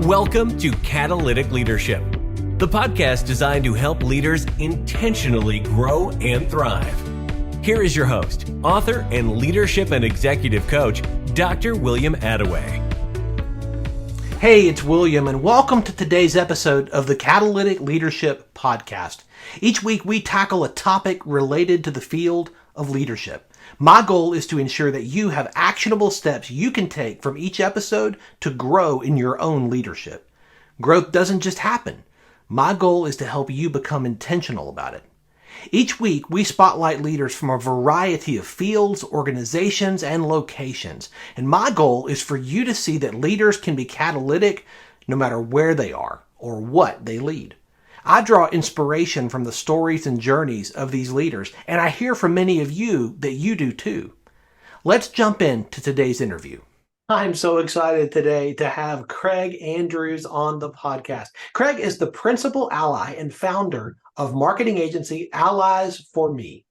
Welcome to Catalytic Leadership, the podcast designed to help leaders intentionally grow and thrive. Here is your host, author, and leadership and executive coach, Dr. William Attaway. Hey, it's William, and welcome to today's episode of the Catalytic Leadership Podcast. Each week, we tackle a topic related to the field of leadership. My goal is to ensure that you have actionable steps you can take from each episode to grow in your own leadership. Growth doesn't just happen. My goal is to help you become intentional about it. Each week, we spotlight leaders from a variety of fields, organizations, and locations. And my goal is for you to see that leaders can be catalytic no matter where they are or what they lead. I draw inspiration from the stories and journeys of these leaders, and I hear from many of you that you do too. Let's jump into today's interview. I'm so excited today to have Craig Andrews on the podcast. Craig is the principal ally and founder of marketing agency Allies for Me.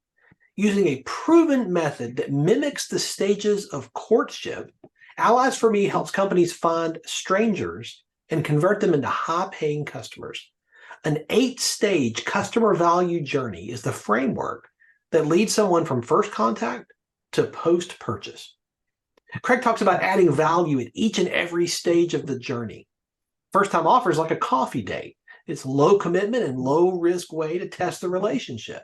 Using a proven method that mimics the stages of courtship, Allies for Me helps companies find strangers and convert them into high-paying customers. An 8-stage customer value journey is the framework that leads someone from first contact to post-purchase. Craig talks about adding value at each and every stage of the journey. First-time offers like a coffee date. It's low commitment and low risk way to test the relationship.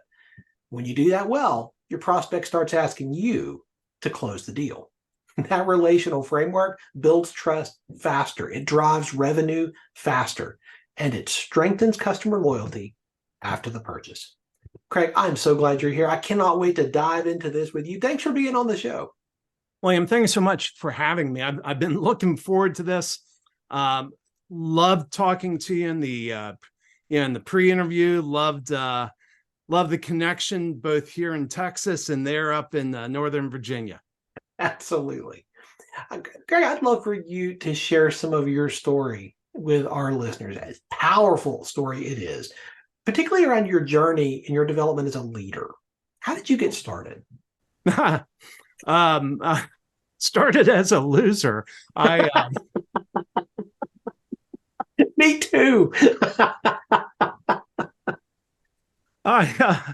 When you do that well, your prospect starts asking you to close the deal. That relational framework builds trust faster. It drives revenue faster, and it strengthens customer loyalty after the purchase. Craig, I'm so glad you're here. I cannot wait to dive into this with you. Thanks for being on the show. William, thanks so much for having me. I've been looking forward to this. Loved talking to you in the pre-interview. Loved the connection both here in Texas and there up in Northern Virginia. Absolutely. Greg, I'd love for you to share some of your story with our listeners. A powerful story it is, particularly around your journey and your development as a leader. How did you get started? Started as a loser. Me too. I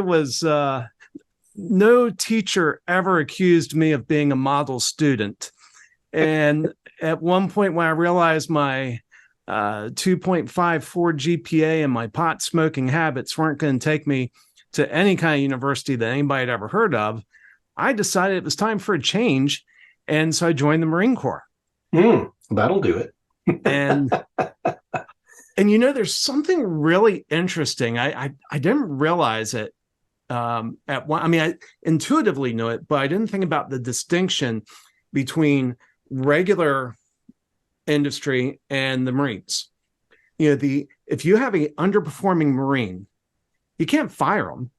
was no teacher ever accused me of being a model student. And at one point when I realized my 2.54 GPA and my pot smoking habits weren't going to take me to any kind of university that anybody had ever heard of, I decided it was time for a change. And so I joined the Marine Corps. That'll do it. and there's something really interesting. I didn't realize it at one. I mean, I intuitively knew it, but I didn't think about the distinction between regular industry and the Marines. If you have an underperforming Marine, you can't fire them.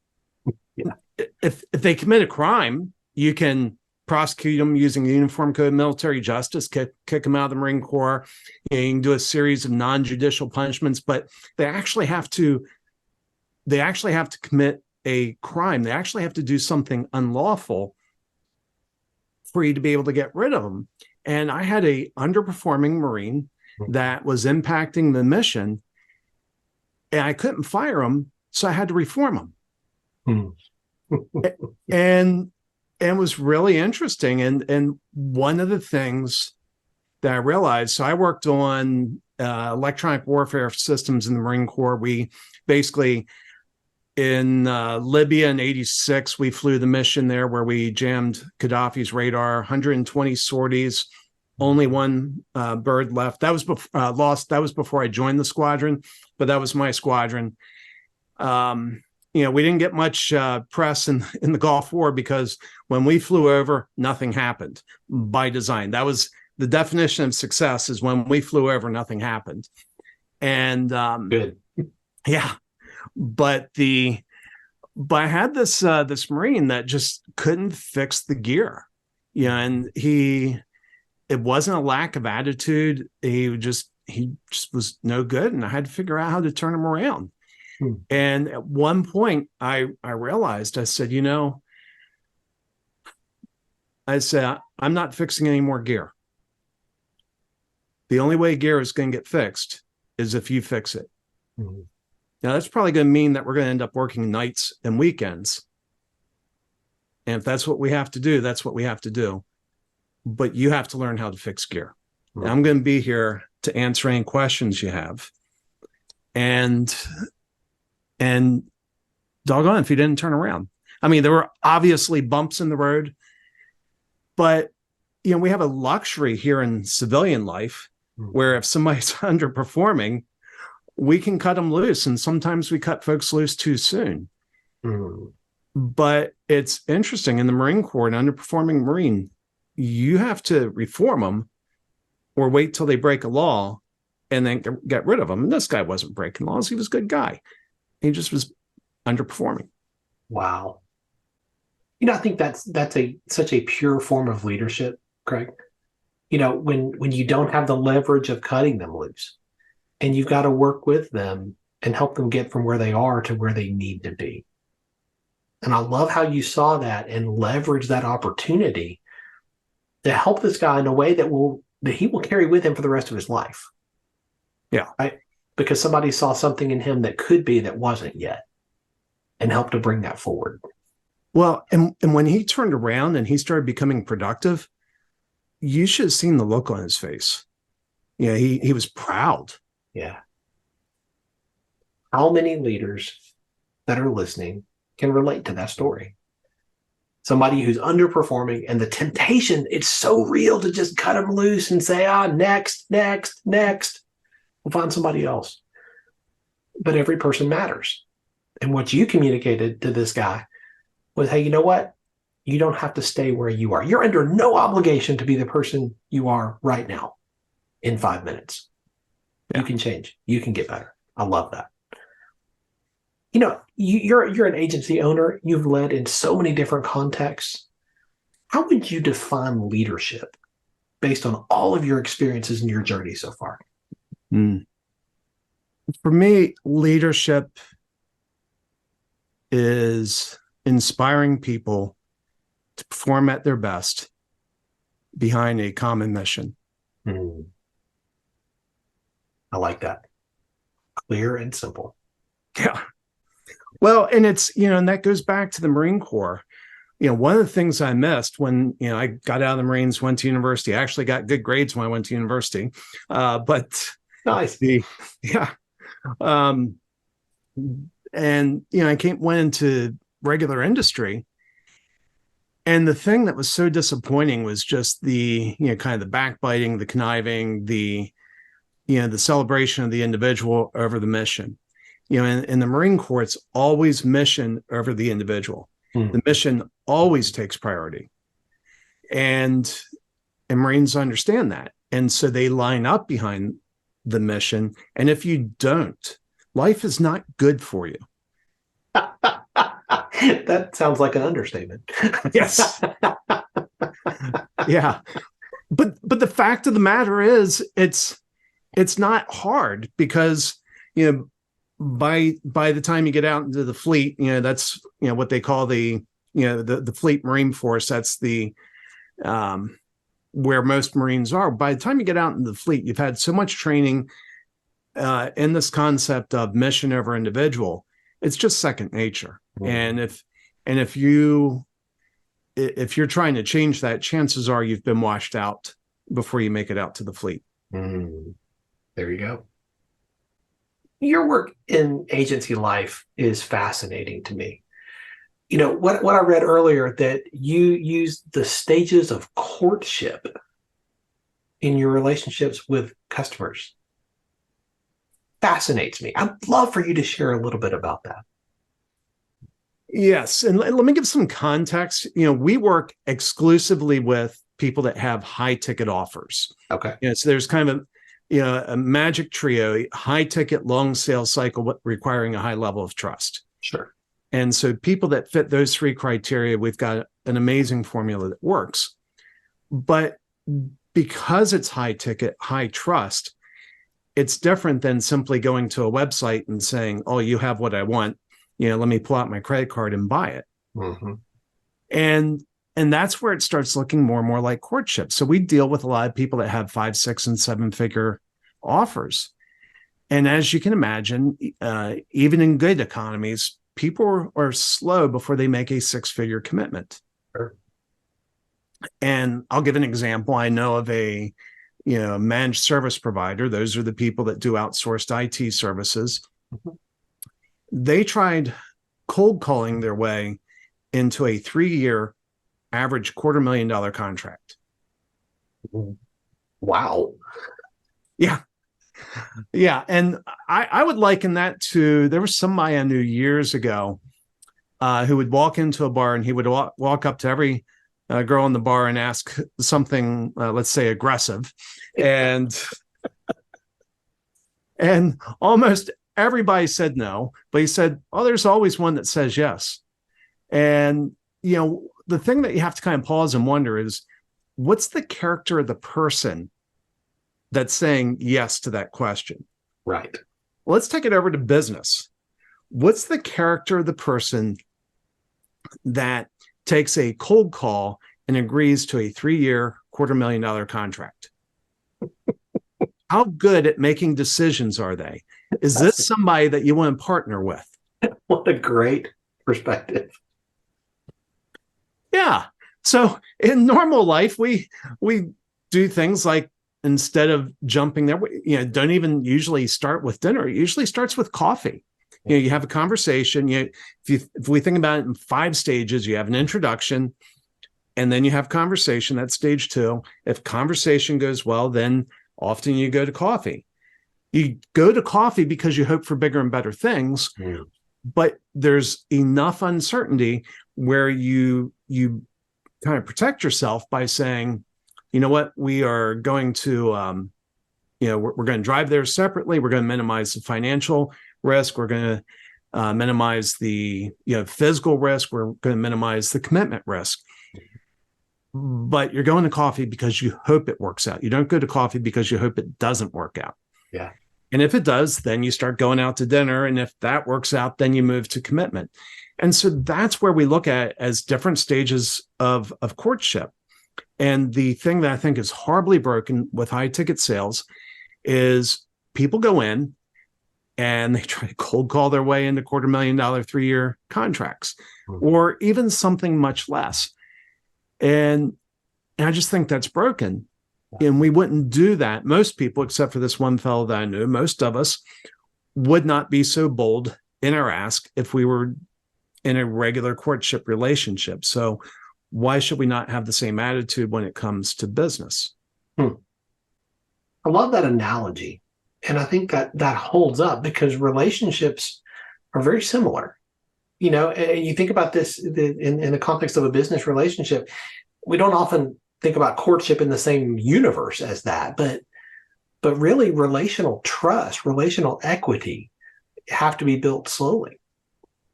Yeah. If they commit a crime, you can prosecute them using the Uniform Code of Military Justice, kick them out of the Marine Corps. You can do a series of non-judicial punishments, but they actually have to commit a crime. They actually have to do something unlawful for you to be able to get rid of them. And I had a underperforming Marine that was impacting the mission, and I couldn't fire him, so I had to reform him. And it was really interesting. And one of the things that I realized, so I worked on electronic warfare systems in the Marine Corps. We basically, in Libya in 86, we flew the mission there where we jammed Gaddafi's radar, 120 sorties, only one bird left. That was lost. That was before I joined the squadron, but that was my squadron. We didn't get much press in the Gulf War because when we flew over, nothing happened by design. That was the definition of success, is when we flew over, nothing happened. And good. Yeah. But I had this Marine that just couldn't fix the gear. And it wasn't a lack of attitude. He just was no good. And I had to figure out how to turn him around. And at one point I realized, I said, I'm not fixing any more gear. The only way gear is going to get fixed is if you fix it. Mm-hmm. Now, that's probably going to mean that we're going to end up working nights and weekends. And if that's what we have to do, that's what we have to do. But you have to learn how to fix gear. Mm-hmm. I'm going to be here to answer any questions you have. And doggone if you didn't turn around. I mean, there were obviously bumps in the road, but we have a luxury here in civilian life where if somebody's underperforming, we can cut them loose. And sometimes we cut folks loose too soon. Mm-hmm. But it's interesting in the Marine Corps, an underperforming Marine, you have to reform them or wait till they break a law and then get rid of them. And this guy wasn't breaking laws. He was a good guy. He just was underperforming. Wow. I think that's such a pure form of leadership, Craig. When you don't have the leverage of cutting them loose and you've got to work with them and help them get from where they are to where they need to be. And I love how you saw that and leverage that opportunity to help this guy in a way that he will carry with him for the rest of his life. Yeah. Right? Because somebody saw something in him that could be that wasn't yet and helped to bring that forward. Well, and when he turned around and he started becoming productive, you should have seen the look on his face. He was proud. Yeah. How many leaders that are listening can relate to that story? Somebody who's underperforming and the temptation, it's so real to just cut them loose and say, next. We'll find somebody else. But every person matters. And what you communicated to this guy was, hey, you know what? You don't have to stay where you are. You're under no obligation to be the person you are right now in 5 minutes. Yeah. You can change. You can get better. I love that. You're an agency owner. You've led in so many different contexts. How would you define leadership based on all of your experiences in your journey so far? For me, leadership is inspiring people to perform at their best behind a common mission. I like that. Clear and simple. Yeah. Well, and it's, and that goes back to the Marine Corps. One of the things I missed when, I got out of the Marines, went to university, I actually got good grades when I went to university. But nice. Yeah. And, I went into regular industry. And the thing that was so disappointing was just the, kind of the backbiting, the conniving, the celebration of the individual over the mission. In the Marine Corps, it's always mission over the individual. The mission always takes priority. And Marines understand that. And so they line up behind the mission. And if you don't, life is not good for you. That sounds like an understatement. Yes. Yeah. But the fact of the matter is it's not hard because, by the time you get out into the fleet, that's, what they call the fleet Marine Force. That's the, where most Marines are. By the time you get out in the fleet, you've had so much training in this concept of mission over individual. It's just second nature. Mm-hmm. And if you're trying to change that, chances are you've been washed out before you make it out to the fleet. There you go. Your work in agency life is fascinating to me. What I read earlier, that you use the stages of courtship in your relationships with customers. Fascinates me. I'd love for you to share a little bit about that. Yes. And let me give some context. We work exclusively with people that have high ticket offers. Okay. So there's kind of a magic trio, high ticket, long sales cycle, requiring a high level of trust. Sure. And so people that fit those three criteria, we've got an amazing formula that works. But because it's high ticket, high trust, it's different than simply going to a website and saying, oh, you have what I want. Let me pull out my credit card and buy it. Mm-hmm. And And that's where it starts looking more and more like courtship. So we deal with a lot of people that have 5, 6, and 7-figure offers. And as you can imagine, even in good economies, people are slow before they make a 6-figure commitment. Sure. And I'll give an example. I know of a managed service provider. Those are the people that do outsourced IT services. Mm-hmm. They tried cold calling their way into a 3-year average $250,000 contract. Wow. Yeah. Yeah. And I would liken that to, there was somebody I knew years ago who would walk into a bar and he would walk up to every girl in the bar and ask something, let's say aggressive. And almost everybody said no, but he said, oh, there's always one that says yes. And, the thing that you have to kind of pause and wonder is, what's the character of the person that's saying yes to that question? Right. Let's take it over to business. What's the character of the person that takes a cold call and agrees to a 3-year $250,000 contract? How good at making decisions are they? Is this somebody that you want to partner with? What a great perspective. Yeah. So in normal life, we do things like, instead of jumping there, don't even usually start with dinner. It usually starts with coffee. You have a conversation. If we think about it in 5 stages, you have an introduction, and then you have conversation. That's stage 2. If conversation goes well, then often you go to coffee. You go to coffee because you hope for bigger and better things, but there's enough uncertainty where you kind of protect yourself by saying, you know what, we are going to, we're going to drive there separately. We're going to minimize the financial risk. We're going to minimize the physical risk. We're going to minimize the commitment risk. But you're going to coffee because you hope it works out. You don't go to coffee because you hope it doesn't work out. Yeah. And if it does, then you start going out to dinner. And if that works out, then you move to commitment. And so that's where we look at as different stages of courtship. And the thing that I think is horribly broken with high ticket sales is people go in and they try to cold call their way into $250,000 3-year contracts, or even something much less. And I just think that's broken. And we wouldn't do that. Most people, except for this one fellow that I knew, most of us would not be so bold in our ask if we were in a regular courtship relationship. So why should we not have the same attitude when it comes to business? I love that analogy. And I think that holds up because relationships are very similar. And you think about this in the context of a business relationship, we don't often think about courtship in the same universe as that, but really relational trust, relational equity have to be built slowly.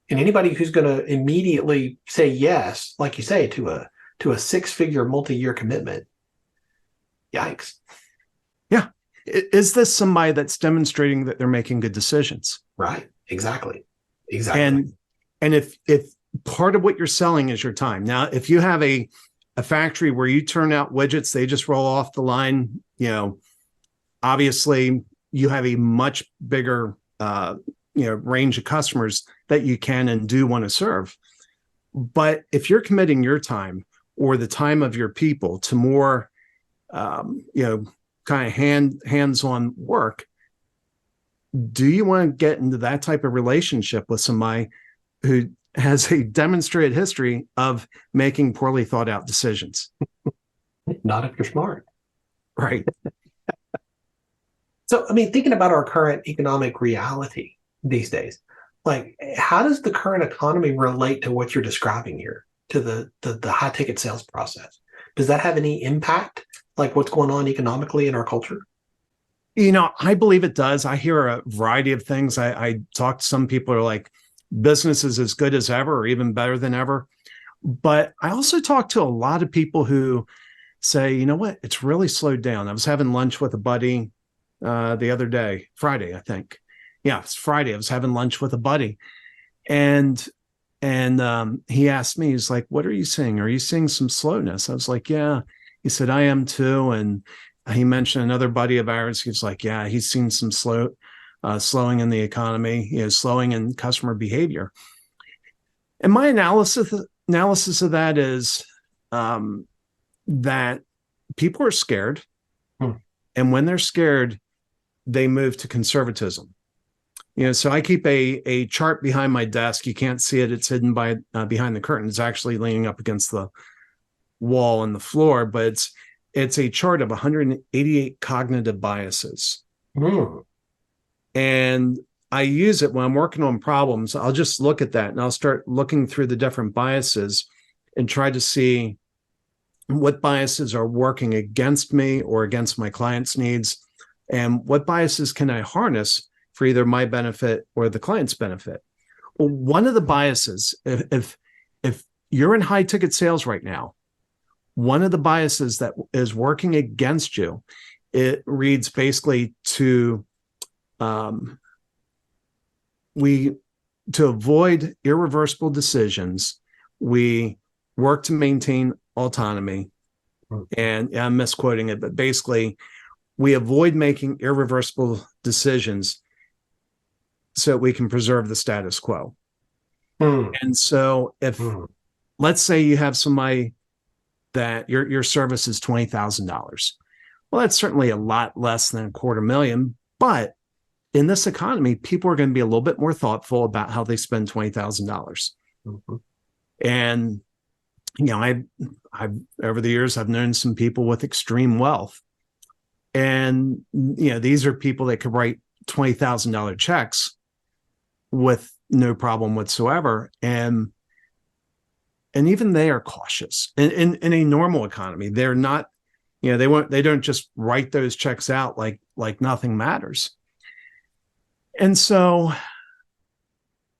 And anybody who's going to immediately say yes, like you say, to a 6-figure multi-year commitment, yikes. Yeah. Is this somebody that's demonstrating that they're making good decisions? Right. Exactly. And if part of what you're selling is your time. Now, if you have a factory where you turn out widgets, they just roll off the line, obviously you have a much bigger range of customers that you can and do want to serve. But if you're committing your time or the time of your people to more, kind of hands-on work, do you want to get into that type of relationship with somebody who has a demonstrated history of making poorly thought out decisions? Not if you're smart. Right. So, thinking about our current economic reality these days, like, how does the current economy relate to what you're describing here, to the high ticket sales process? Does that have any impact, like what's going on economically in our culture? I believe it does. I hear a variety of things. I talk to some people who are like, business is as good as ever or even better than ever. But I also talk to a lot of people who say, you know what, it's really slowed down. I was having lunch with a buddy the other day, Friday, I think. Yeah, it's Friday. I was having lunch with a buddy. And And he asked me, he's like, what are you seeing? Are you seeing some slowness? I was like, yeah. He said, I am too. And he mentioned another buddy of ours. He's like, yeah, he's seen some slowing in the economy, slowing in customer behavior. And my analysis of that is that people are scared. And when they're scared, they move to conservatism. So I keep a chart behind my desk. You can't see it. It's hidden behind the curtain. It's actually leaning up against the wall and the floor, but it's a chart of 188 cognitive biases. And I use it when I'm working on problems. I'll just look at that and I'll start looking through the different biases and try to see what biases are working against me or against my client's needs, and what biases can I harness for either my benefit or the client's benefit. Well, one of the biases, if you're in high ticket sales right now, one of the biases that is working against you, it reads basically to avoid irreversible decisions, we work to maintain autonomy. And I'm misquoting it, but basically we avoid making irreversible decisions so we can preserve the status quo. And so if let's say you have somebody that your service is $20,000. Well, that's certainly a lot less than $250,000, but in this economy, people are going to be a little bit more thoughtful about how they spend $20,000. And I've over the years, I've known some people with extreme wealth, and these are people that could write $20,000 checks with no problem whatsoever, and even they are cautious. In a normal economy, they're not, they don't just write those checks out like nothing matters. And so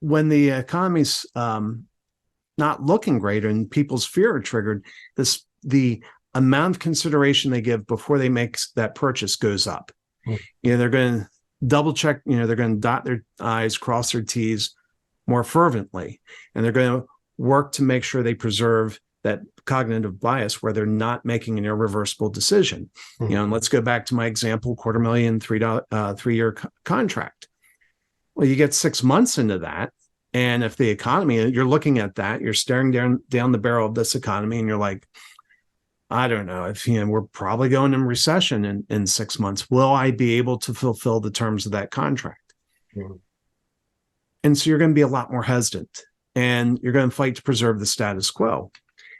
when the economy's not looking great and people's fear are triggered, the amount of consideration they give before they make that purchase goes up. They're going to double check, they're going to dot their I's, cross their T's more fervently. And they're going to work to make sure they preserve that cognitive bias where they're not making an irreversible decision. And let's go back to my example, $250,000, 3-year contract. Well, you get 6 months into that. And if the economy, you're looking at that, you're staring down the barrel of this economy, and you're like, I don't know, if we're probably going in recession in 6 months, will I be able to fulfill the terms of that contract? And so you're going to be a lot more hesitant, and you're going to fight to preserve the status quo.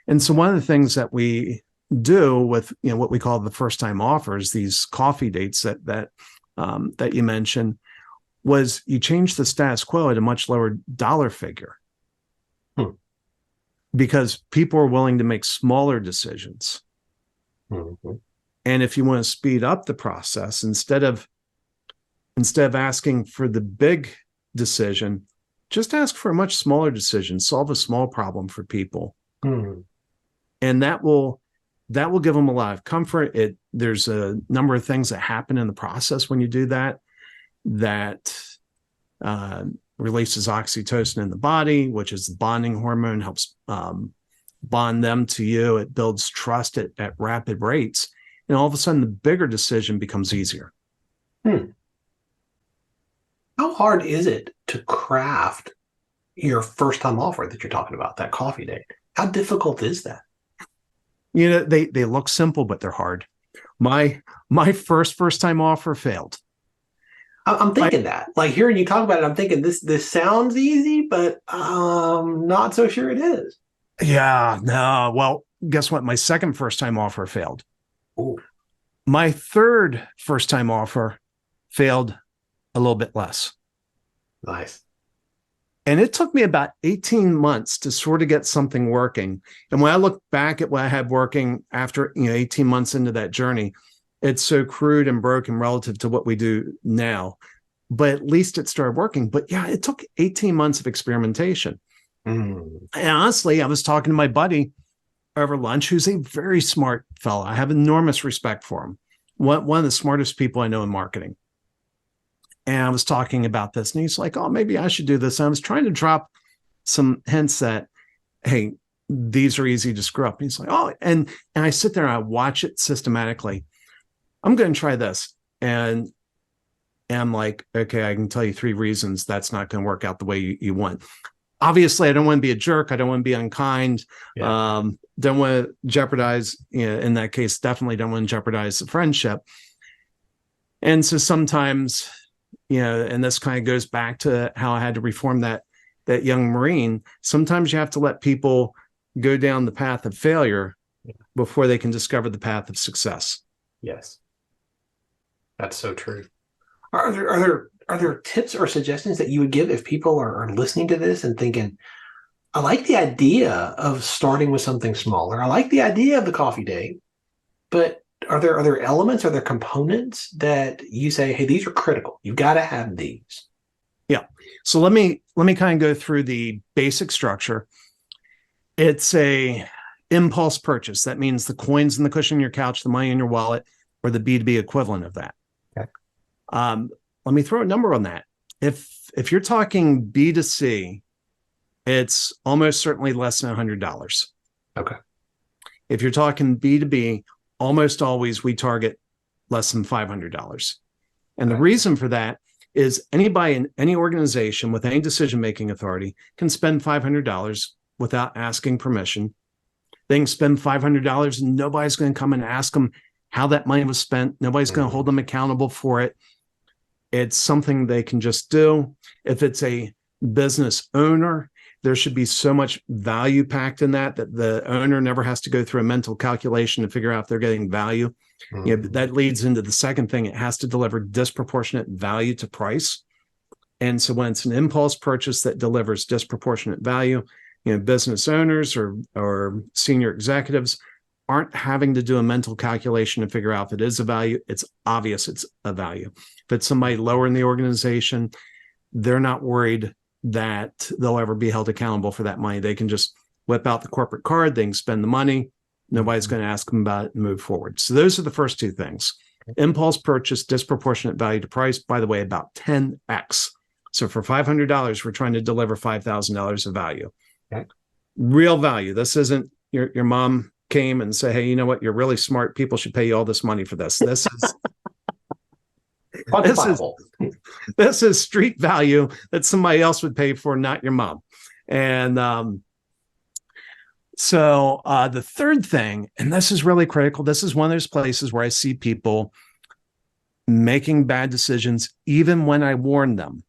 And so one of the things that we do with what we call the first time offers, these coffee dates that you mentioned, was you change the status quo at a much lower dollar figure because people are willing to make smaller decisions. And if you want to speed up the process, instead of asking for the big decision, just ask for a much smaller decision, solve a small problem for people. And that will give them a lot of comfort. There's a number of things that happen in the process when you do that releases oxytocin in the body, which is the bonding hormone, helps bond them to you. It builds trust at rapid rates. And all of a sudden, the bigger decision becomes easier. How hard is it to craft your first time offer that you're talking about, that coffee date? How difficult is that? They look simple, but they're hard. My first time offer failed. I'm thinking that, like, hearing you talk about it, I'm thinking this sounds easy, but I'm not so sure it is. Yeah, no. Well, guess what? My second first time offer failed. Ooh. My third first time offer failed a little bit less. Nice. And it took me about 18 months to sort of get something working. And when I look back at what I had working after 18 months into that journey, it's so crude and broken relative to what we do now, but at least it started working. But yeah, it took 18 months of experimentation. And honestly, I was talking to my buddy over lunch, who's a very smart fellow. I have enormous respect for him. One of the smartest people I know in marketing. And I was talking about this, and he's like, oh, maybe I should do this. And I was trying to drop some hints that, hey, these are easy to screw up. And he's like, oh, and I sit there and I watch it systematically. I'm going to try this. And I'm like, okay, I can tell you 3 reasons that's not going to work out the way you want. Obviously, I don't want to be a jerk. I don't want to be unkind. Yeah. Don't want to jeopardize, in that case, definitely don't want to jeopardize the friendship. And so sometimes, and this kind of goes back to how I had to reform that young Marine. Sometimes you have to let people go down the path of failure before they can discover the path of success. Yes. That's so true. Are there tips or suggestions that you would give if people are listening to this and thinking, I like the idea of starting with something smaller. I like the idea of the coffee date, but are there elements, are there components that you say, hey, these are critical. You've got to have these. Yeah. So let me kind of go through the basic structure. It's a impulse purchase. That means the coins in the cushion of your couch, the money in your wallet, or the B2B equivalent of that. Okay. Let me throw a number on that. If you're talking B2C, it's almost certainly less than $100. Okay. If you're talking B2B, almost always we target less than $500. And the reason for that is anybody in any organization with any decision-making authority can spend $500 without asking permission. They can spend $500 and nobody's going to come and ask them how that money was spent. Nobody's going to hold them accountable for it. It's something they can just do. If it's a business owner, there should be so much value packed in that the owner never has to go through a mental calculation to figure out if they're getting value. That leads into the second thing. It has to deliver disproportionate value to price. And so when it's an impulse purchase that delivers disproportionate value, business owners or senior executives aren't having to do a mental calculation to figure out if it is a value. It's obvious it's a value. If it's somebody lower in the organization, they're not worried that they'll ever be held accountable for that money. They can just whip out the corporate card, they can spend the money. Nobody's going to ask them about it and move forward. So those are the first 2 things. Impulse purchase, disproportionate value to price, by the way, about 10x. So for $500, we're trying to deliver $5,000 of value. Okay. Real value. This isn't your mom came and say, hey, you know what? You're really smart. People should pay you all this money for this. This is this is street value that somebody else would pay for, not your mom. And so the third thing, and this is really critical, this is one of those places where I see people making bad decisions, even when I warn them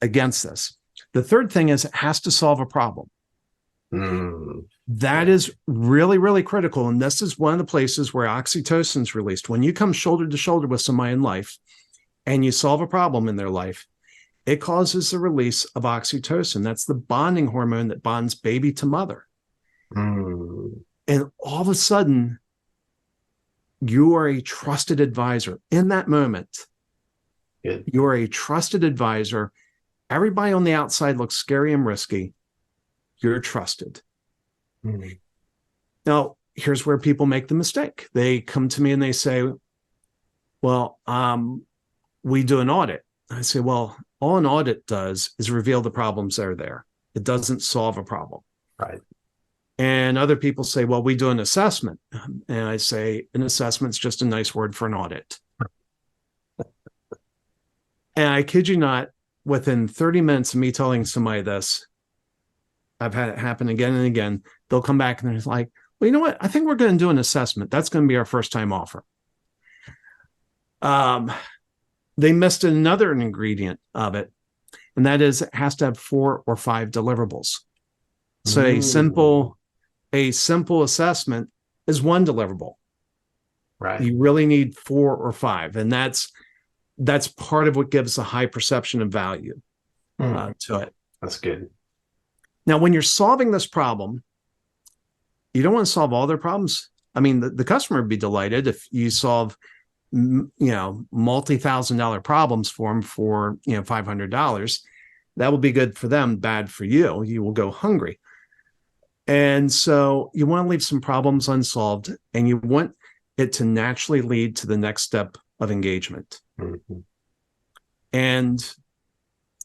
against this. The third thing is it has to solve a problem. That is really, really critical. And this is one of the places where oxytocin is released. When you come shoulder to shoulder with somebody in life and you solve a problem in their life, it causes the release of oxytocin. That's the bonding hormone that bonds baby to mother. And all of a sudden, you are a trusted advisor. In that moment, you are a trusted advisor. Everybody on the outside looks scary and risky. You're trusted. Now, here's where people make the mistake. They come to me and they say, well, we do an audit. I say, well, all an audit does is reveal the problems that are there. It doesn't solve a problem. Right. And other people say, well, we do an assessment. And I say, an assessment's just a nice word for an audit. And I kid you not, within 30 minutes of me telling somebody this, I've had it happen again and again. They'll come back and they're like, well, you know what? I think we're going to do an assessment. That's going to be our first time offer. They missed another ingredient of it, and that is it has to have 4 or 5 deliverables. So a simple assessment is 1 deliverable. Right. You really need 4 or 5, and that's part of what gives a high perception of value to it. That's good. Now, when you're solving this problem, you don't want to solve all their problems. I mean, the customer would be delighted if you solve, multi-$1,000 problems for them for, $500. That will be good for them, bad for you. You will go hungry. And so you want to leave some problems unsolved, and you want it to naturally lead to the next step of engagement. And,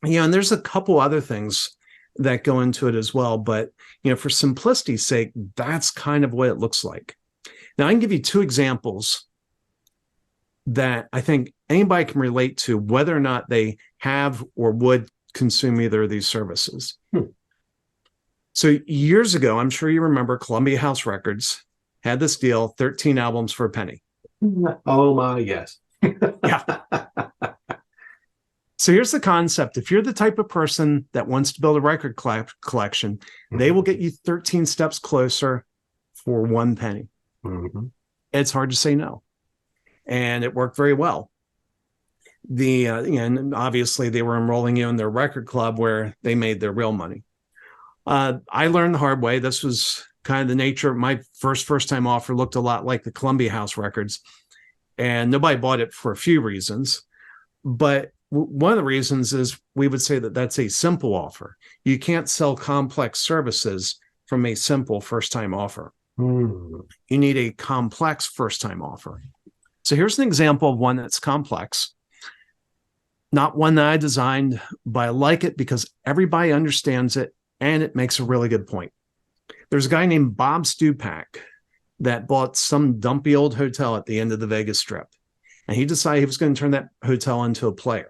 and there's a couple other things that go into it as well. But, for simplicity's sake, that's kind of what it looks like. Now, I can give you two examples that I think anybody can relate to, whether or not they have or would consume either of these services. So years ago, I'm sure you remember, Columbia House Records had this deal, 13 albums for a penny. Oh my, yes. Yeah. So here's the concept. If you're the type of person that wants to build a record collection, they will get you 13 steps closer for 1 penny. It's hard to say no. And it worked very well. And obviously they were enrolling you in their record club where they made their real money. I learned the hard way. This was kind of the nature of my first time offer. Looked a lot like the Columbia House Records, and nobody bought it for a few reasons. But one of the reasons is we would say that that's a simple offer. You can't sell complex services from a simple first-time offer. You need a complex first-time offer. So here's an example of one that's complex. Not one that I designed, but I like it because everybody understands it, and it makes a really good point. There's a guy named Bob Stupak that bought some dumpy old hotel at the end of the Vegas Strip, and he decided he was going to turn that hotel into a player.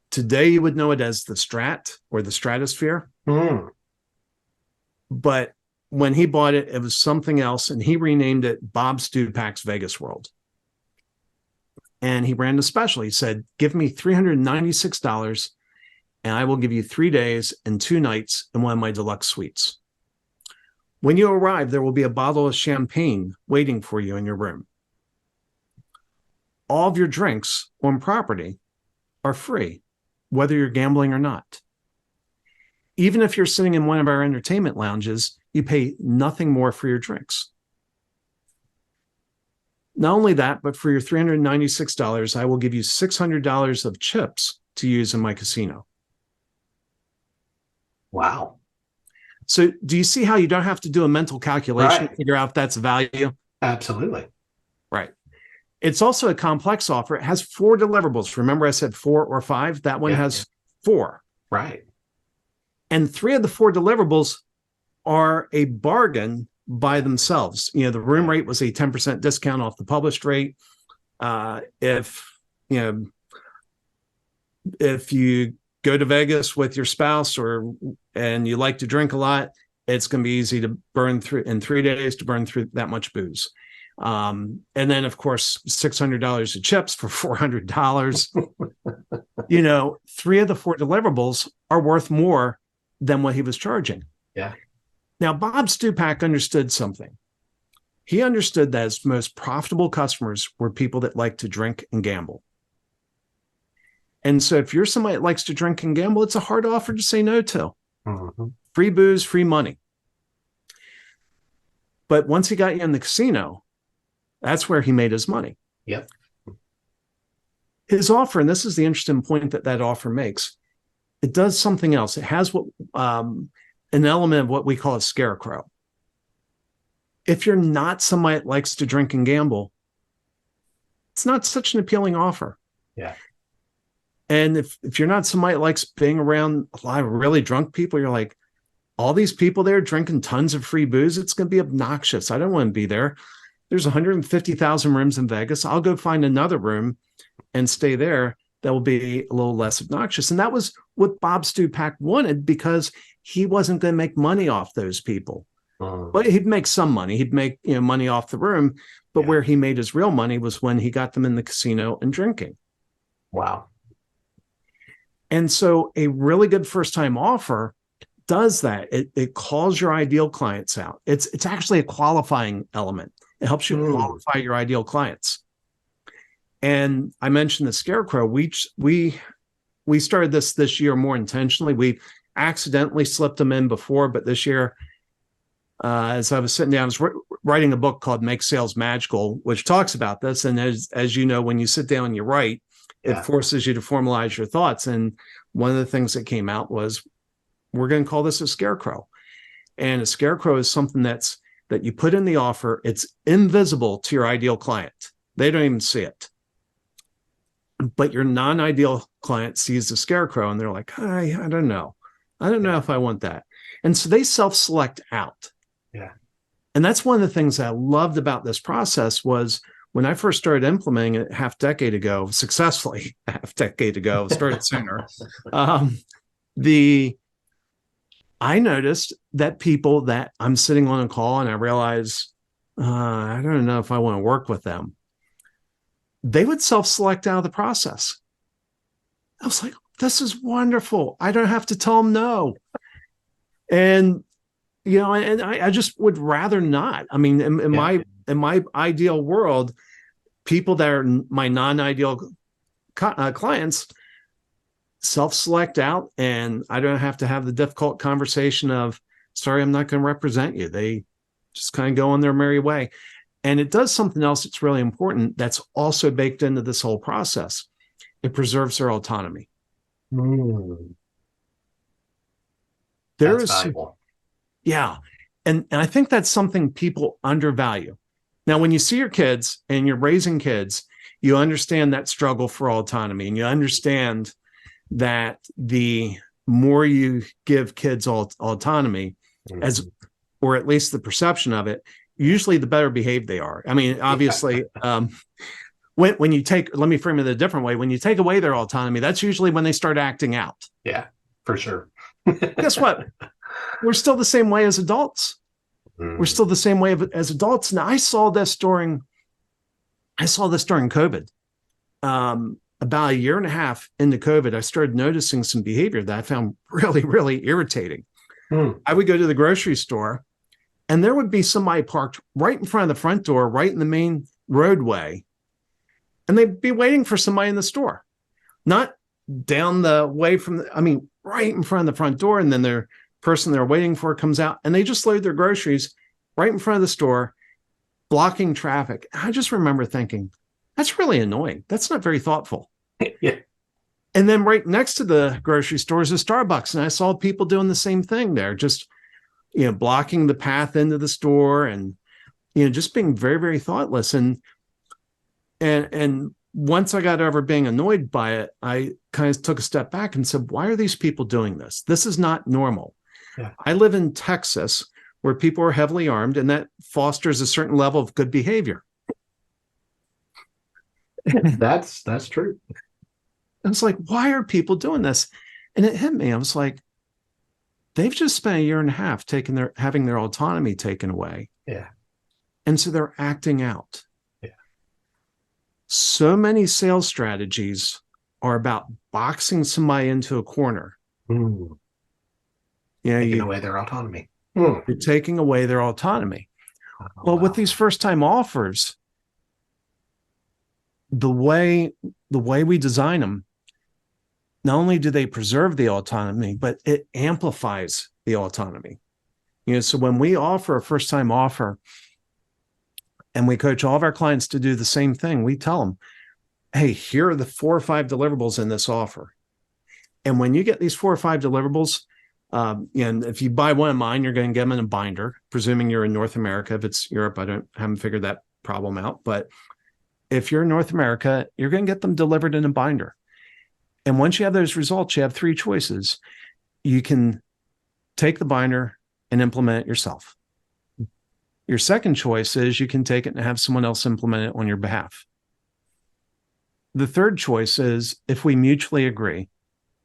Today, you would know it as the Strat or the Stratosphere. But when he bought it, it was something else, and he renamed it Bob Stupak's Vegas World. And he ran the special. He said, give me $396, and I will give you 3 days and 2 nights in one of my deluxe suites. When you arrive, there will be a bottle of champagne waiting for you in your room. All of your drinks on property are free, whether you're gambling or not. Even if you're sitting in one of our entertainment lounges, you pay nothing more for your drinks. Not only that, but for your $396, I will give you $600 of chips to use in my casino. Wow. So do you see how you don't have to do a mental calculation to figure out if that's value? Absolutely. Right. It's also a complex offer. It has 4 deliverables. Remember I said 4 or 5? That one has 4. Right. And 3 of the 4 deliverables are a bargain by themselves. The room rate was a 10% discount off the published rate. If you go to Vegas with your spouse and you like to drink a lot, it's going to be easy to burn through in 3 days to burn through that much booze. And then of course, $600 of chips for $400. 3 of the 4 deliverables are worth more than what he was charging. Yeah. Now, Bob Stupak understood something. He understood that his most profitable customers were people that like to drink and gamble. And so if you're somebody that likes to drink and gamble, it's a hard offer to say no to. Free booze, free money. But once he got you in the casino, that's where he made his money. Yep. His offer, and this is the interesting point that offer makes, it does something else. It has an element of what we call a scarecrow. If you're not somebody that likes to drink and gamble, it's not such an appealing offer. Yeah. And if you're not somebody that likes being around a lot of really drunk people, you're like, all these people there drinking tons of free booze, it's going to be obnoxious. I don't want to be there. There's 150,000 rooms in Vegas. I'll go find another room and stay there. That will be a little less obnoxious. And that was what Bob Stupak wanted, because he wasn't going to make money off those people. But he'd make some money. He'd make money off the room. But where he made his real money was when he got them in the casino and drinking. Wow. And so a really good first-time offer does that. It calls your ideal clients out. It's actually a qualifying element. It helps you qualify your ideal clients. And I mentioned the scarecrow. We started this year more intentionally. We accidentally slipped them in before, but this year, as I was sitting down, I was writing a book called Make Sales Magical, which talks about this. And as you know, when you sit down and you write, it forces you to formalize your thoughts. And one of the things that came out was, we're going to call this a scarecrow. And a scarecrow is something that you put in the offer. It's invisible to your ideal client. They don't even see it. But your non-ideal client sees the scarecrow and they're like, I don't know. I don't know if I want that. And so they self-select out. Yeah. And that's one of the things that I loved about this process was when I first started implementing it successfully, started sooner. I noticed that people that I'm sitting on a call and I realize, I don't know if I want to work with them. They would self-select out of the process. I was like, this is wonderful. I don't have to tell them no. And, and I just would rather not. I mean, in my ideal world, people that are my non-ideal clients self-select out, and I don't have to have the difficult conversation of, sorry, I'm not going to represent you. They just kind of go on their merry way. And it does something else that's really important that's also baked into this whole process. It preserves their autonomy. That's valuable. Yeah. And I think that's something people undervalue. Now, when you see your kids and you're raising kids, you understand that struggle for autonomy, and you understand that the more you give kids autonomy, or at least the perception of it, usually the better behaved they are. I mean, obviously, when you let me frame it a different way. When you take away their autonomy, that's usually when they start acting out. Yeah, for sure. Guess what? We're still the same way as adults. We're still the same way as adults. Now, I saw this during COVID. About a year and a half into COVID, I started noticing some behavior that I found really, really irritating. I would go to the grocery store, and there would be somebody parked right in front of the front door, right in the main roadway, and they'd be waiting for somebody in the store, not down the way right in front of the front door. And then their person they're waiting for comes out, and they just load their groceries right in front of the store, blocking traffic. I just remember thinking, that's really annoying. That's not very thoughtful. Yeah. And then right next to the grocery store is a Starbucks, and I saw people doing the same thing there, just blocking the path into the store, and just being very, very thoughtless. And once I got over being annoyed by it, I kind of took a step back and said, why are these people doing this? This is not normal. Yeah. I live in Texas, where people are heavily armed, and that fosters a certain level of good behavior. That's true. I was like, why are people doing this? And it hit me. I was like, they've just spent a year and a half having their autonomy taken away. Yeah. And so they're acting out. Yeah. So many sales strategies are about boxing somebody into a corner. Taking away their autonomy. You're taking away their autonomy. With these first-time offers, the way we design them, not only do they preserve the autonomy, but it amplifies the autonomy. So when we offer a first-time offer, and we coach all of our clients to do the same thing, we tell them, hey, here are the 4 or 5 deliverables in this offer. And when you get these 4 or 5 deliverables, and if you buy one of mine, you're going to get them in a binder, presuming you're in North America. If it's Europe, haven't figured that problem out. But if you're in North America, you're going to get them delivered in a binder. And once you have those results, you have 3 choices. You can take the binder and implement it yourself. Your second choice is you can take it and have someone else implement it on your behalf. The third choice is, if we mutually agree,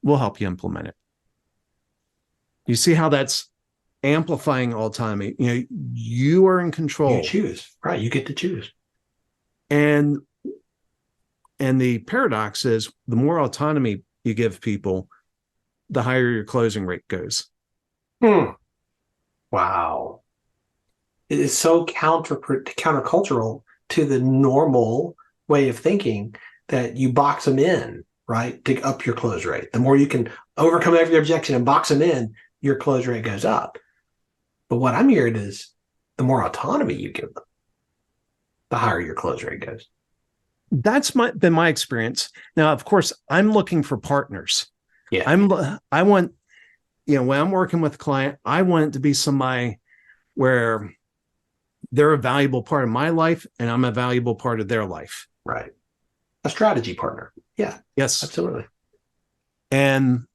we'll help you implement it. You see how that's amplifying autonomy? You are in control. You choose, right? You get to choose. And the paradox is, the more autonomy you give people, the higher your closing rate goes. Wow. It is so countercultural to the normal way of thinking that you box them in, right, to up your close rate. The more you can overcome every objection and box them in, your close rate goes up. But what I'm hearing is, the more autonomy you give them, the higher your close rate goes. That's been my experience. Now, of course, I'm looking for partners. Yeah. I want, when I'm working with a client, I want it to be somebody where they're a valuable part of my life and I'm a valuable part of their life. Right. A strategy partner. Yeah. Yes. Absolutely. And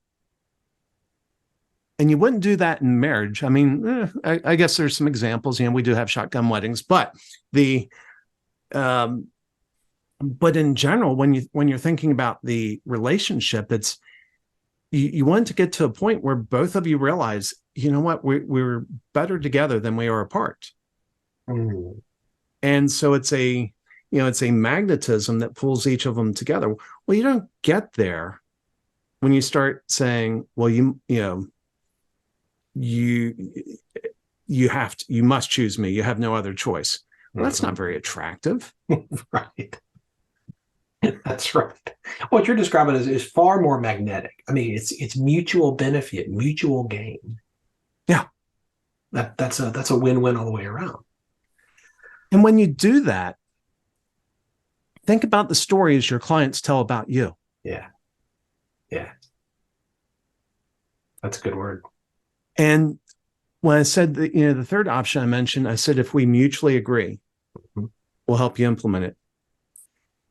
And you wouldn't do that in marriage. I mean, I guess there's some examples. We do have shotgun weddings, but but in general, when you're thinking about the relationship, it's you want to get to a point where both of you realize, you know what, we're better together than we are apart. Mm. And so it's a magnetism that pulls each of them together. Well, you don't get there when you start saying, well, you must choose me. You have no other choice. Well, that's not very attractive. Right. That's right. What you're describing is far more magnetic. I mean, it's mutual benefit, mutual gain. Yeah. That's a win-win all the way around. And when you do that, think about the stories your clients tell about you. Yeah. Yeah. That's a good word. And when I said that, the third option I mentioned, I said, if we mutually agree, we'll help you implement it.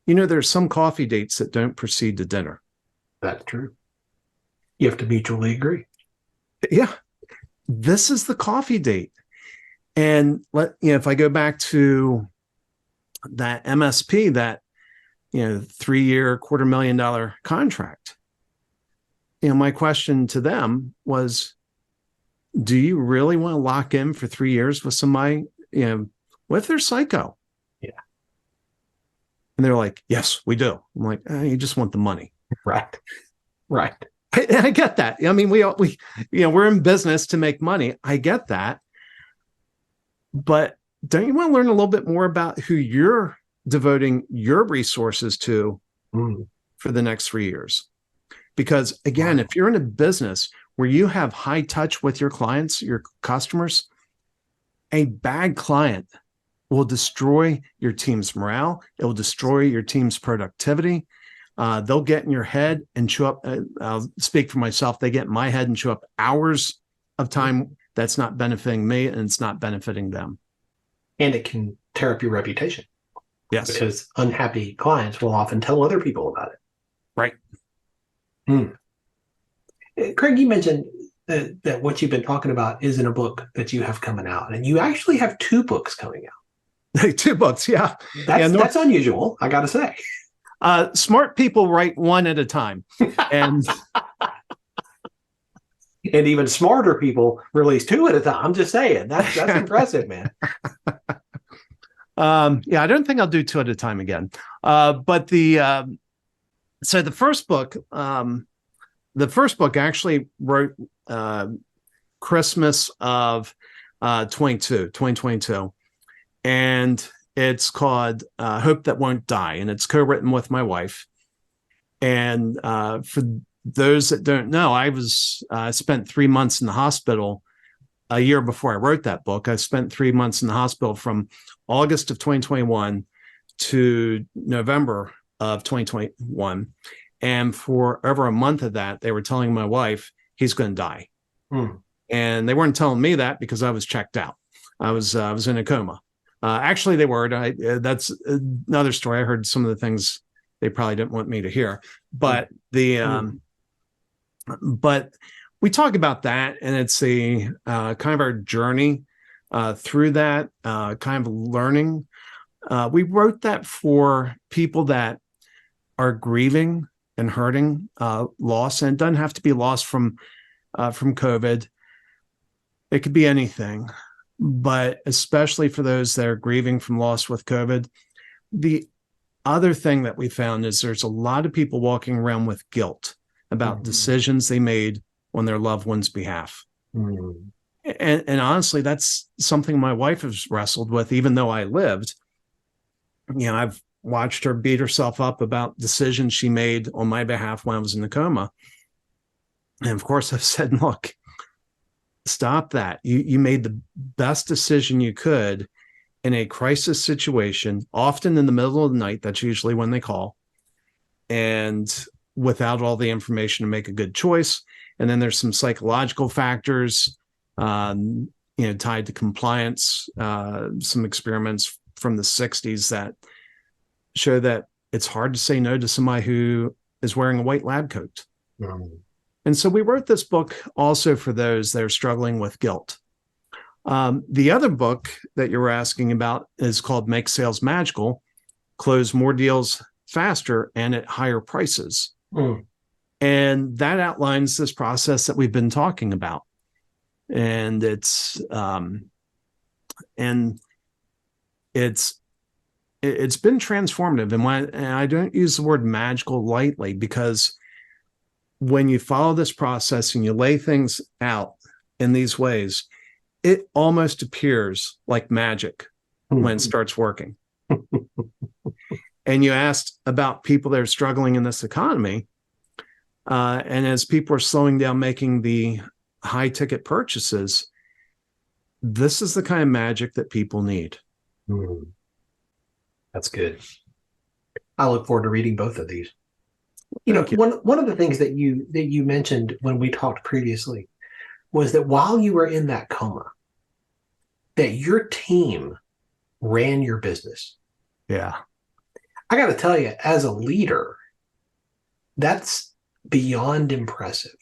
There's some coffee dates that don't proceed to dinner. That's true. You have to mutually agree. Yeah. This is the coffee date. And if I go back to that MSP, that 3-year $250,000 contract, my question to them was, do you really want to lock in for 3 years with somebody? What if they're psycho? Yeah. And they're like, yes, we do. I'm like, you just want the money. Right. Right. I get that. I mean, we're in business to make money. I get that. But don't you want to learn a little bit more about who you're devoting your resources to for the next 3 years? Because again, if you're in a business where you have high touch with your clients, your customers, a bad client will destroy your team's morale. It will destroy your team's productivity. They'll get in your head and chew up. I'll speak for myself. They get in my head and chew up hours of time that's not benefiting me, and it's not benefiting them. And it can tear up your reputation. Yes. Because unhappy clients will often tell other people about it. Right. Craig, you mentioned that what you've been talking about is in a book that you have coming out. And you actually have 2 books coming out. 2 books, yeah. That's unusual, I got to say. Smart people write one at a time. And and even smarter people release 2 at a time. I'm just saying. That's impressive, man. I don't think I'll do 2 at a time again. But so the first book actually wrote Christmas of 2022. And it's called Hope That Won't Die. And it's co-written with my wife. And for those that don't know, I spent 3 months in the hospital a year before I wrote that book. I spent 3 months in the hospital from August of 2021 to November of 2021. And for over a month of that, they were telling my wife, he's going to die. And they weren't telling me that because I was checked out. I was in a coma. Actually, they were. That's another story. I heard some of the things they probably didn't want me to hear. But but we talk about that, and it's a kind of our journey through that, kind of learning. We wrote that for people that are grieving and hurting loss, and it doesn't have to be loss from COVID. It could be anything, but especially for those that are grieving from loss with COVID. The other thing that we found is there's a lot of people walking around with guilt about decisions they made on their loved one's behalf. And honestly, that's something my wife has wrestled with, even though I lived. I've watched her beat herself up about decisions she made on my behalf when I was in the coma. And of course, I've said, look, stop that. You made the best decision you could in a crisis situation, often in the middle of the night. That's usually when they call, and without all the information to make a good choice. And then there's some psychological factors, tied to compliance, some experiments from the 60s that show that it's hard to say no to somebody who is wearing a white lab coat. And so we wrote this book also for those that are struggling with guilt. The other book that you were asking about is called Make Sales Magical, Close More Deals Faster and at Higher Prices. And that outlines this process that we've been talking about. And it's been transformative. And I don't use the word magical lightly, because when you follow this process and you lay things out in these ways, it almost appears like magic when it starts working. And you asked about people that are struggling in this economy. And as people are slowing down making the high ticket purchases, this is the kind of magic that people need. That's good. I look forward to reading both of these. One of the things that you mentioned when we talked previously was that while you were in that coma, that your team ran your business. Yeah. I got to tell you, as a leader, that's beyond impressive.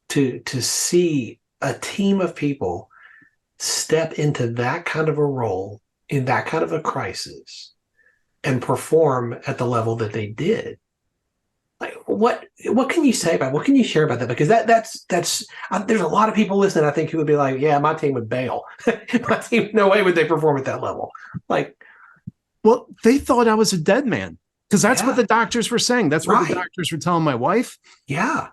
To see a team of people step into that kind of a role in that kind of a crisis and perform at the level that they did. Like, what can you say about, what can you share about that? Because that's there's a lot of people listening, I think, who would be like, yeah, my team would bail. My team, no way would they perform at that level. Like, well, they thought I was a dead man, because that's what the doctors were saying. That's what the doctors were telling my wife. Yeah.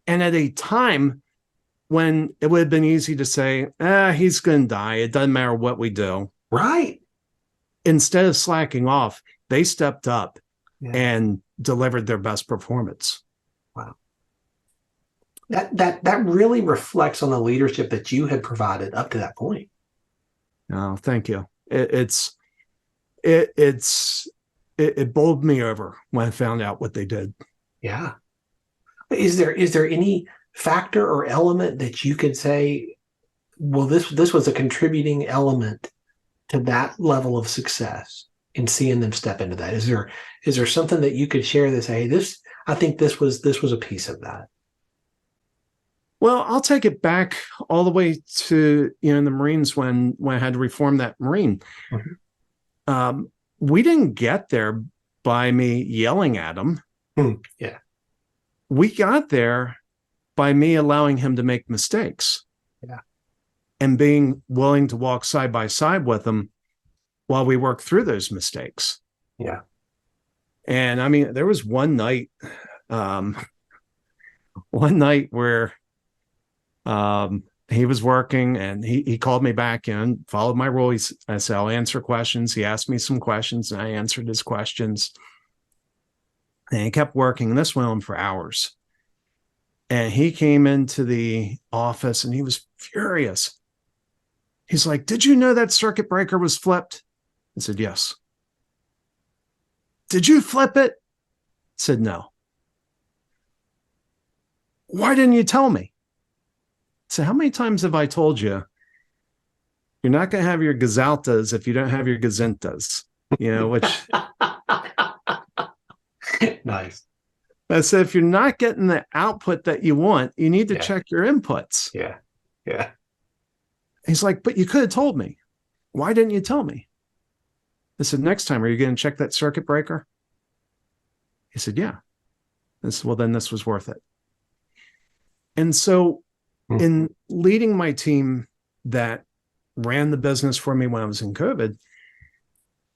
And at a time when it would have been easy to say, he's going to die, it doesn't matter what we do. Right. Instead of slacking off, they stepped up and delivered their best performance. Wow. That really reflects on the leadership that you had provided up to that point. Oh, thank you. It bowled me over when I found out what they did. Yeah. Is there any factor or element that you could say, well, this was a contributing element to that level of success in seeing them step into that? Is there something that you could share that say, hey, I think this was a piece of that? Well, I'll take it back all the way to, in the Marines when I had to reform that Marine. Mm-hmm. We didn't get there by me yelling at him. Yeah. We got there by me allowing him to make mistakes. Yeah. And being willing to walk side by side with him while we work through those mistakes. Yeah. And I mean, there was one night where he was working and he called me back in, followed my rule. I said, I'll answer questions. He asked me some questions and I answered his questions. And he kept working. And this went on for hours. And he came into the office and he was furious. He's like, did you know that circuit breaker was flipped? I said, yes. Did you flip it? I said, no. Why didn't you tell me? So how many times have I told you you're not going to have your Gazaltas if you don't have your Gazintas? Which nice. I said, if you're not getting the output that you want, you need to check your inputs. Yeah. Yeah. He's like, but you could have told me. Why didn't you tell me? I said, next time, are you going to check that circuit breaker? He said, yeah. I said, well, then this was worth it. And so in leading my team that ran the business for me when I was in COVID,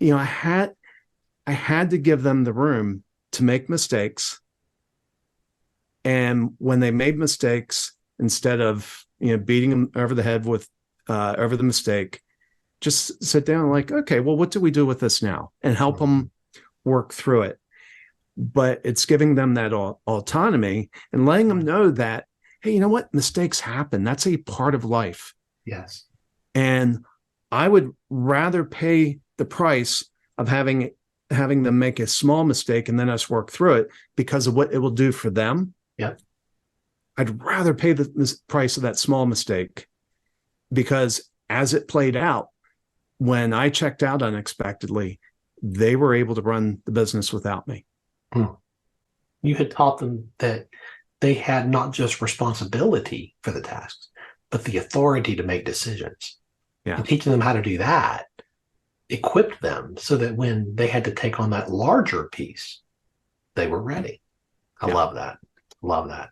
I had to give them the room to make mistakes. And when they made mistakes, instead of beating them over the head with over the mistake, just sit down and like, okay, well, what do we do with this now? And help them work through it. But it's giving them that autonomy and letting them know that, hey, you know what? Mistakes happen. That's a part of life. Yes. And I would rather pay the price of having them make a small mistake and then us work through it because of what it will do for them. Yeah. I'd rather pay the price of that small mistake, because as it played out, when I checked out unexpectedly, they were able to run the business without me. You had taught them that they had not just responsibility for the tasks, but the authority to make decisions. Yeah. And teaching them how to do that equipped them so that when they had to take on that larger piece, they were ready. I love that. Love that.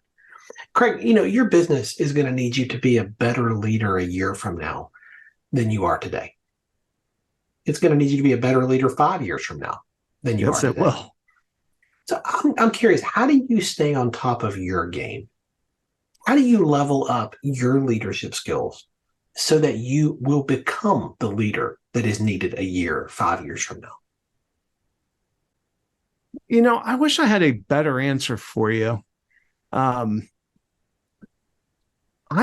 Craig, your business is going to need you to be a better leader a year from now than you are today. It's going to need you to be a better leader 5 years from now than you are today. Yes, it will. So I'm curious, how do you stay on top of your game? How do you level up your leadership skills so that you will become the leader that is needed a year, 5 years from now? I wish I had a better answer for you. I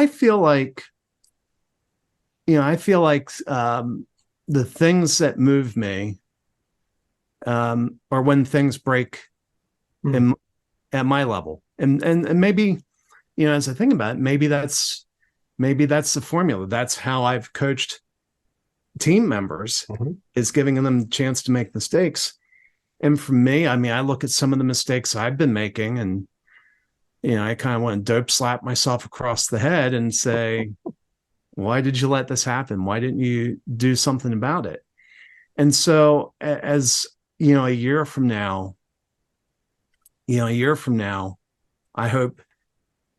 feel like, the things that move me are when things break at my level. And maybe, as I think about it, maybe that's the formula. That's how I've coached team members, is giving them the chance to make mistakes. And for me, I look at some of the mistakes I've been making, and I kind of want to dope slap myself across the head and say, why did you let this happen? Why didn't you do something about it? And so as, a year from now, I hope,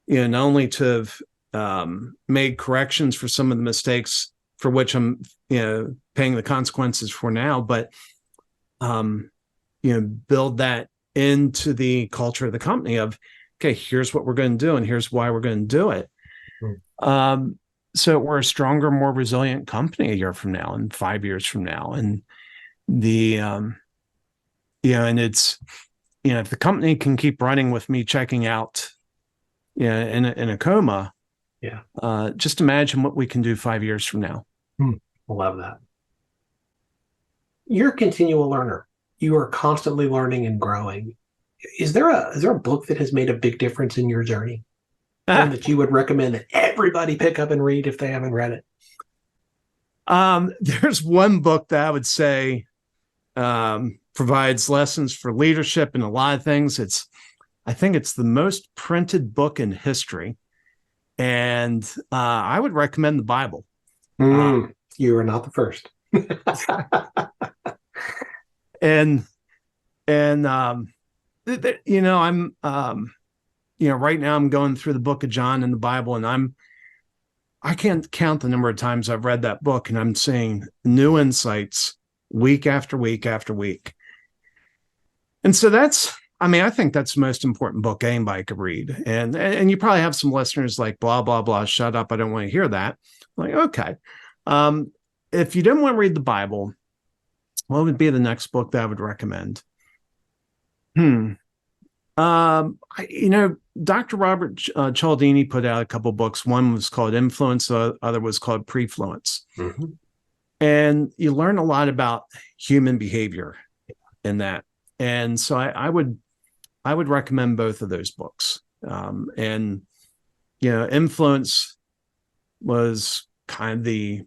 not only to have made corrections for some of the mistakes for which I'm, paying the consequences for now, but, build that into the culture of the company of, okay, here's what we're going to do, and here's why we're going to do it. So we're a stronger, more resilient company a year from now and 5 years from now. And and it's, if the company can keep running with me checking out, in a coma, just imagine what we can do 5 years from now. Love that. You're a continual learner. You are constantly learning and growing. Is there a book that has made a big difference in your journey? One that you would recommend that everybody pick up and read if they haven't read it? There's one book that I would say provides lessons for leadership and a lot of things. I think it's the most printed book in history, and I would recommend the Bible. You are not the first. and I'm right now I'm going through the book of John in the Bible, and I can't count the number of times I've read that book, and I'm seeing new insights week after week after week. And so I think that's the most important book anybody could read. And you probably have some listeners like, blah, blah, blah, shut up, I don't want to hear that. I'm like, okay. If you didn't want to read the Bible, what would be the next book that I would recommend? Dr. Robert Cialdini put out a couple books. One was called Influence, the other was called Prefluence. And you learn a lot about human behavior in that. And so I would recommend both of those books. Influence was kind of the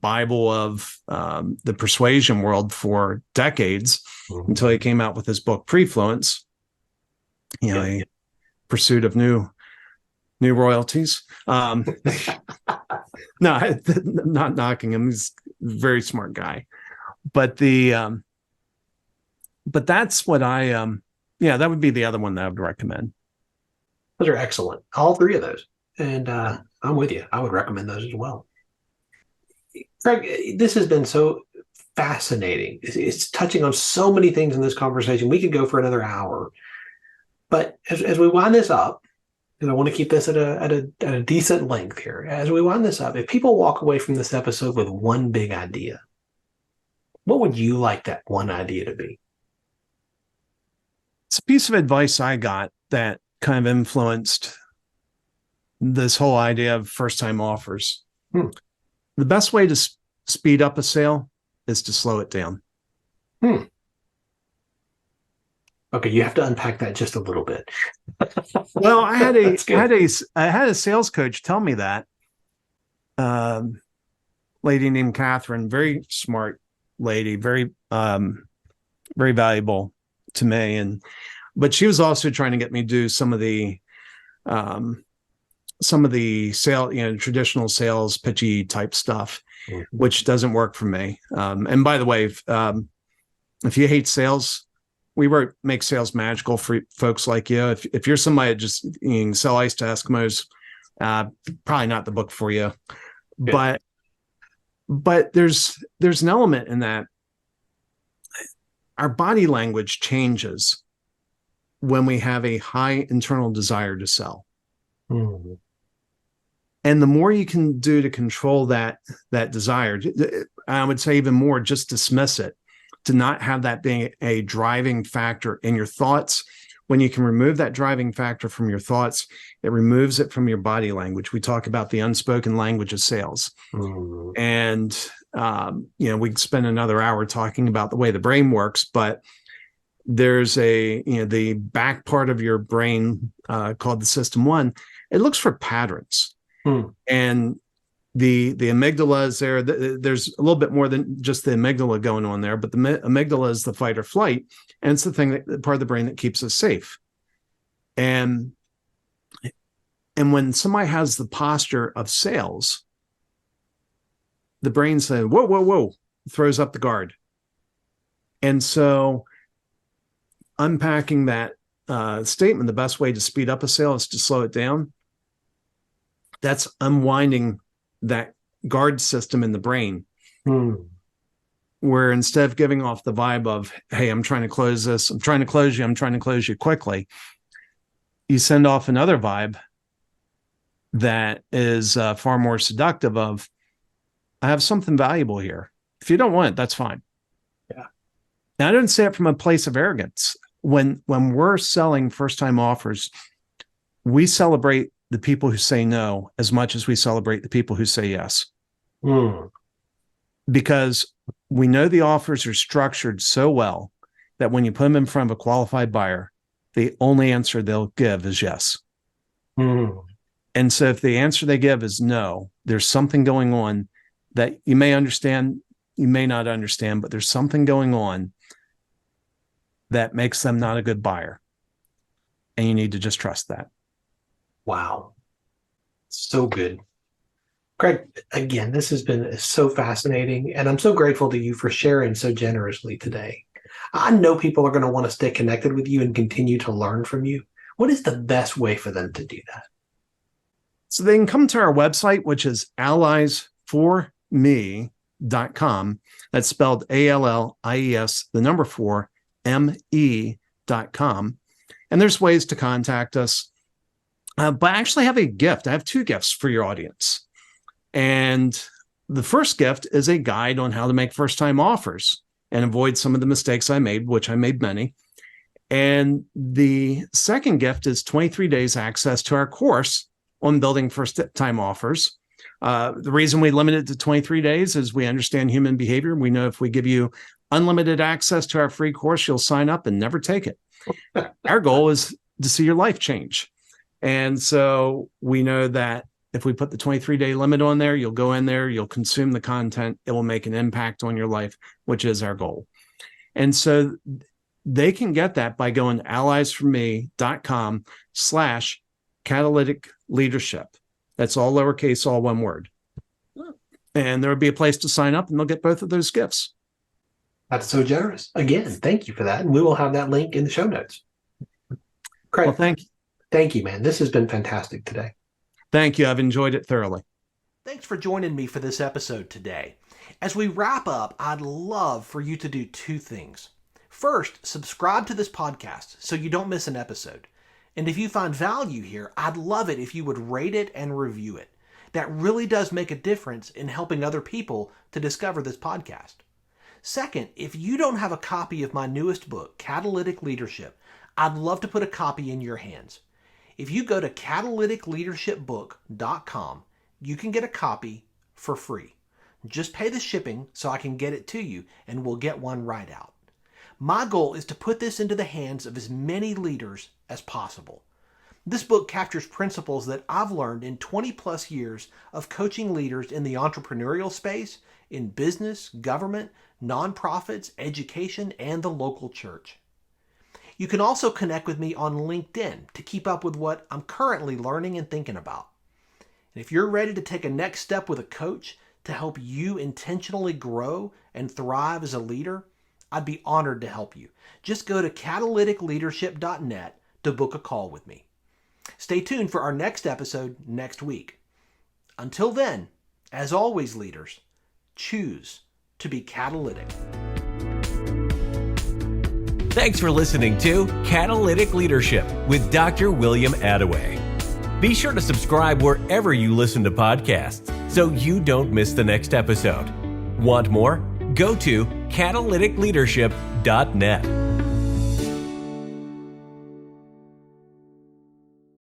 Bible of the persuasion world for decades, until he came out with his book Prefluence, a pursuit of new royalties. No, not knocking him. He's a very smart guy. But that's what that would be the other one that I would recommend. Those are excellent. All three of those. And I'm with you. I would recommend those as well. Craig, this has been so fascinating. It's touching on so many things in this conversation. We could go for another hour. But as we wind this up, because I want to keep this at a decent length here, as we wind this up, if people walk away from this episode with one big idea, what would you like that one idea to be? It's a piece of advice I got that kind of influenced this whole idea of first-time offers. The best way to speed up a sale is to slow it down. Okay, you have to unpack that just a little bit. Well, I had a sales coach tell me that. Lady named Catherine, very smart lady, very very valuable to me. but she was also trying to get me to do some of the sale, traditional sales pitchy type stuff, which doesn't work for me. And by the way, if you hate sales, we make sales magical for folks like you. If you're somebody that just sell ice to Eskimos, probably not the book for you. Yeah. But there's an element in that our body language changes when we have a high internal desire to sell. Mm-hmm. And the more you can do to control that desire, I would say even more, just dismiss it, to not have that being a driving factor in your thoughts. When you can remove that driving factor from your thoughts, it removes it from your body language. We talk about the unspoken language of sales. Mm-hmm. And, we could spend another hour talking about the way the brain works, but there's the back part of your brain called the system 1. It looks for patterns. And the amygdala is there. There's a little bit more than just the amygdala going on there, but the amygdala is the fight or flight, and it's the part of the brain that keeps us safe. And when somebody has the posture of sales, the brain says, "Whoa, whoa, whoa," throws up the guard. And so, unpacking that statement, the best way to speed up a sale is to slow it down. That's unwinding that guard system in the brain, where instead of giving off the vibe of, "Hey, I'm trying to close this, I'm trying to close you quickly," you send off another vibe that is far more seductive of, "I have something valuable here. If you don't want it, that's fine." Yeah. Now, I don't say it from a place of arrogance. When we're selling first-time offers, we celebrate the people who say no as much as we celebrate the people who say yes. Because we know the offers are structured so well that when you put them in front of a qualified buyer, the only answer they'll give is yes. And so if the answer they give is no, there's something going on that you may understand, you may not understand, but there's something going on that makes them not a good buyer. And you need to just trust that. Wow. So good. Craig, again, this has been so fascinating, and I'm so grateful to you for sharing so generously today. I know people are going to want to stay connected with you and continue to learn from you. What is the best way for them to do that? So they can come to our website, which is alliesforme.com. That's spelled ALLIES, the number 4, ME.com. And there's ways to contact us. But I actually have a gift. I have 2 gifts for your audience. And the first gift is a guide on how to make first-time offers and avoid some of the mistakes I made, which I made many. And the second gift is 23 days access to our course on building first-time offers. The reason we limit it to 23 days is we understand human behavior. We know if we give you unlimited access to our free course, you'll sign up and never take it. Our goal is to see your life change. And so we know that if we put the 23-day limit on there, you'll go in there, you'll consume the content, it will make an impact on your life, which is our goal. And so they can get that by going to alliesforme.com/catalytic leadership. That's all lowercase, all one word. And there will be a place to sign up, and they'll get both of those gifts. That's so generous. Again, thank you for that. And we will have that link in the show notes. Craig, well, thank you. Thank you, man. This has been fantastic today. Thank you. I've enjoyed it thoroughly. Thanks for joining me for this episode today. As we wrap up, I'd love for you to do 2 things. First, subscribe to this podcast so you don't miss an episode. And if you find value here, I'd love it if you would rate it and review it. That really does make a difference in helping other people to discover this podcast. Second, if you don't have a copy of my newest book, Catalytic Leadership, I'd love to put a copy in your hands. If you go to catalyticleadershipbook.com, you can get a copy for free. Just pay the shipping so I can get it to you, and we'll get one right out. My goal is to put this into the hands of as many leaders as possible. This book captures principles that I've learned in 20 plus years of coaching leaders in the entrepreneurial space, in business, government, nonprofits, education, and the local church. You can also connect with me on LinkedIn to keep up with what I'm currently learning and thinking about. And if you're ready to take a next step with a coach to help you intentionally grow and thrive as a leader, I'd be honored to help you. Just go to catalyticleadership.net to book a call with me. Stay tuned for our next episode next week. Until then, as always, leaders, choose to be catalytic. Thanks for listening to Catalytic Leadership with Dr. William Attaway. Be sure to subscribe wherever you listen to podcasts so you don't miss the next episode. Want more? Go to catalyticleadership.net.